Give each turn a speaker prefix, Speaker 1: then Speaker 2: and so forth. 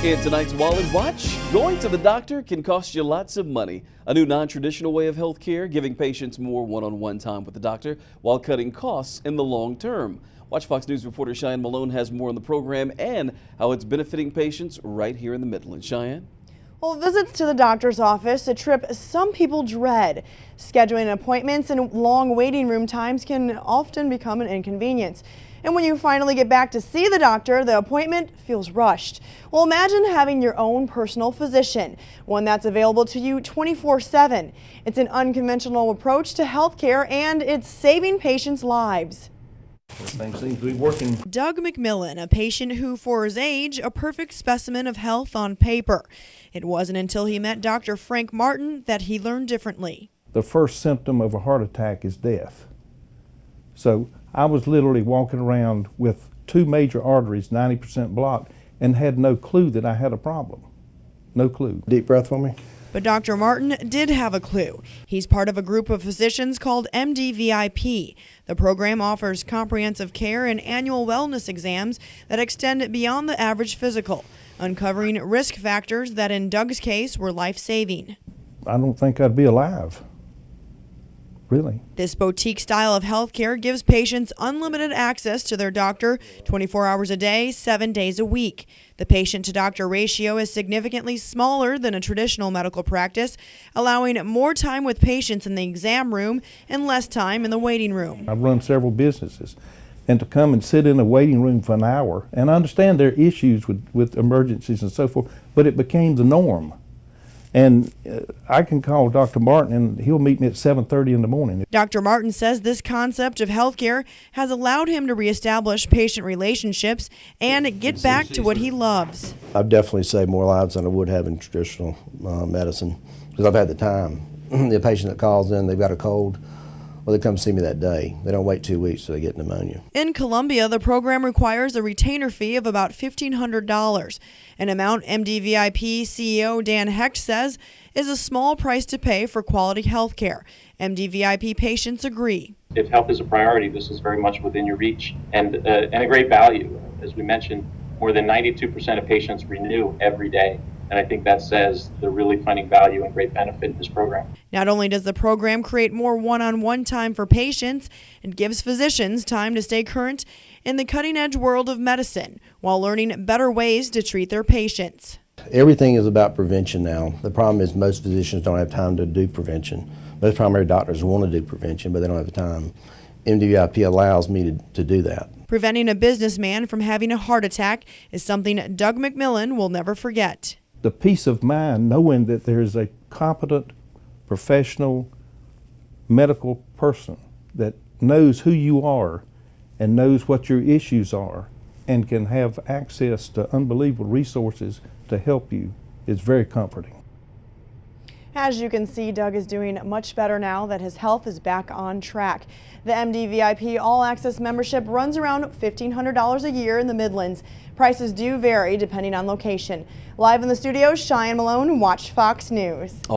Speaker 1: In tonight's Wallet Watch, going to the doctor can cost you lots of money. A new non-traditional way of health care, giving patients more one-on-one time with the doctor while cutting costs in the long term. Watch Fox News reporter Cheyenne Malone has more on the program and how it's benefiting patients right here in the Midlands. Cheyenne?
Speaker 2: Well, visits to the doctor's office, a trip some people dread. Scheduling appointments and long waiting room times can often become an inconvenience. And when you finally get back to see the doctor, the appointment feels rushed. Well, imagine having your own personal physician, one that's available to you 24/7. It's an unconventional approach to healthcare, and it's saving patients' lives.
Speaker 3: Things seem to be working.
Speaker 2: Doug McMillan, a patient who, for his age, a perfect specimen of health on paper. It wasn't until he met Dr. Frank Martin that he learned differently.
Speaker 3: The first symptom of a heart attack is death. So I was literally walking around with two major arteries 90% blocked and had no clue that I had a problem. No clue.
Speaker 4: Deep breath for me.
Speaker 2: But Dr. Martin did have a clue. He's part of a group of physicians called MDVIP. The program offers comprehensive care and annual wellness exams that extend beyond the average physical, uncovering risk factors that in Doug's case were life-saving.
Speaker 3: I don't think I'd be alive. Really.
Speaker 2: This boutique style of healthcare gives patients unlimited access to their doctor 24 hours a day, 7 days a week. The patient-to-doctor ratio is significantly smaller than a traditional medical practice, allowing more time with patients in the exam room and less time in the waiting room.
Speaker 3: I've run several businesses, and to come and sit in a waiting room for an hour, and I understand there are issues with emergencies and so forth, but it became the norm. And I can call Dr. Martin and he'll meet me at 7:30 in the morning.
Speaker 2: Dr. Martin says this concept of healthcare has allowed him to reestablish patient relationships and get back to what he loves.
Speaker 4: I've definitely saved more lives than I would have in traditional medicine because I've had the time. The patient that calls in, they've got a cold, well, they come see me that day. They don't wait 2 weeks till they get pneumonia.
Speaker 2: In Columbia, the program requires a retainer fee of about $1,500, an amount MDVIP CEO Dan Hecht says is a small price to pay for quality health care. MDVIP patients agree.
Speaker 5: If health is a priority, this is very much within your reach and a great value. As we mentioned, more than 92% of patients renew every day. And I think that says they're really finding value and great benefit in this program.
Speaker 2: Not only does the program create more one-on-one time for patients, it gives physicians time to stay current in the cutting-edge world of medicine while learning better ways to treat their patients.
Speaker 4: Everything is about prevention now. The problem is most physicians don't have time to do prevention. Most primary doctors want to do prevention, but they don't have the time. MDVIP allows me to do that.
Speaker 2: Preventing a businessman from having a heart attack is something Doug McMillan will never forget.
Speaker 3: The peace of mind knowing that there's a competent, professional, medical person that knows who you are and knows what your issues are and can have access to unbelievable resources to help you is very comforting.
Speaker 2: As you can see, Doug is doing much better now that his health is back on track. The MDVIP All Access membership runs around $1,500 a year in the Midlands. Prices do vary depending on location. Live in the studio, Cheyenne Malone, Watch Fox News.